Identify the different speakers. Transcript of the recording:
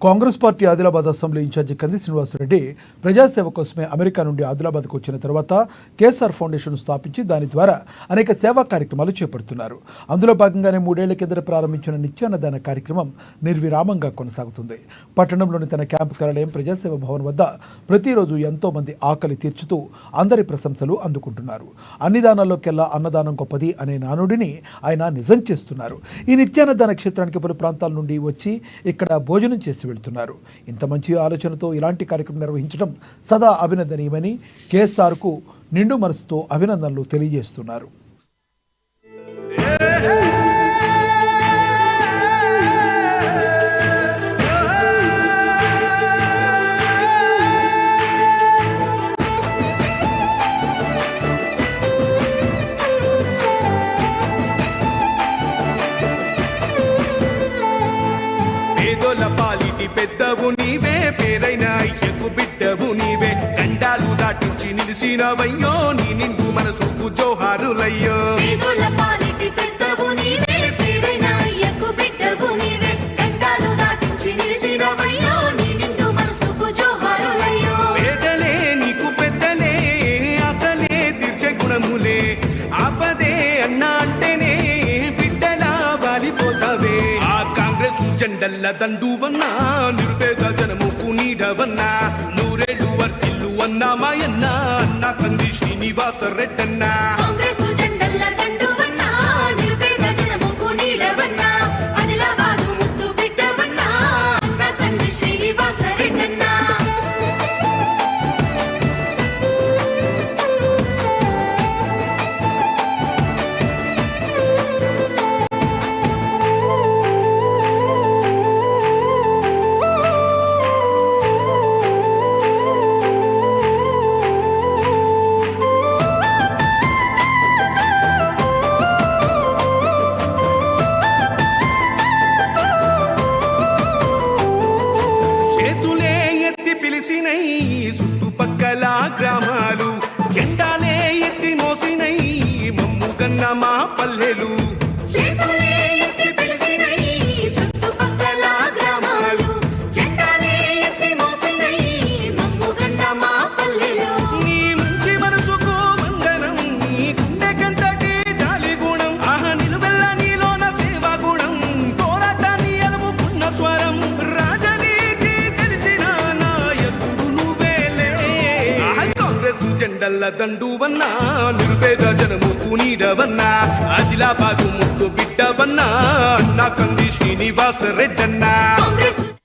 Speaker 1: Congress party Adilabad assembly incharge Kandi Srinivasa Reddy ప్రజాసేవ కోసమే America నుండి ఆదిలాబాద్కు వచ్చిన తర్వాత కేఎస్ఆర్ ఫౌండేషన్ స్థాపించి దాని ద్వారా అనేక సేవా కార్యక్రమాలు చేపడుతున్నారు. అందులో భాగంగానే 3 ఏళ్ల కిందట ప్రారంభించిన నిత్యాన్నదాన కార్యక్రమం నిర్విరామంగా కొనసాగుతుంది. పట్టణంలోని తన క్యాంపు కార్యాలయం ప్రజాసేవ భవన్ వద్ద ప్రతిరోజు ఎంతో మంది ఆకలి తీర్చుతూ అందరి ప్రశంసలు అందుకుంటున్నారు. అన్ని దానాల్లోకెల్లా అన్నదానం గొప్పది అనే నానుడిని ఆయన నిజం చేస్తున్నారు. ఈ నిత్యాన్నదాన క్షేత్రానికి పలు ప్రాంతాల నుండి వచ్చి ఇక్కడ భోజనం చేసి వెళ్తున్నారు. ఇంత మంచి ఆలోచనతో ఇలాంటి కార్యక్రమం నిర్వహించడం సదా అభినందనీయమని కేఎస్ఆర్కు నిండు మనసుతో అభినందనలు తెలియజేస్తున్నారు.
Speaker 2: పెద్దవు నీవే, పేరైన అయ్యకు బిడ్డవు నీవే, గండాలు దాటించి నిలిసినవయ్యో, నీ నిండు మనసుకు జోహారులయ్యో. పేదలే నీకు పెద్దలే, ఆకలే తీర్చే గుణములే, ఆపదే అన్నా అంటేనే బిడ్డలా వాలిపోతావే. ఆ కాంగ్రెస్ జెండల్ల దండువన్నా, నిరుపేద జనముకు నీడవన్నా, నూరేళ్లు వర్తిల్లు అన్నా మాయన్నా, అన్న కంది శ్రీనివాస రెడ్డన్నా. చుట్టుపక్కల గ్రామాలు జెండాలే ఎత్తి మోసినై, మమ్ముగన్న మా పల్లెలు. నీ మంచి మనసుకు వందనం, నీ గుండెకెంతటి జాలి గుణం, ఆహా నిలువెల్ల నీలోన సేవా గుణం, పోరాటాన్ని అలుముకున్న స్వరం, రాజనీతి తెలిసిన నాయకుడు నువ్వేలే. కాంగ్రెస్ జెండల్ల దండువన్నా, నిరుపేద జనముకు నీడవన్నా, ఆదిలాబాదు ముద్దు బిడ్డవన్నా, అన్నా కంది శ్రీనివాస రెడ్డన్నా.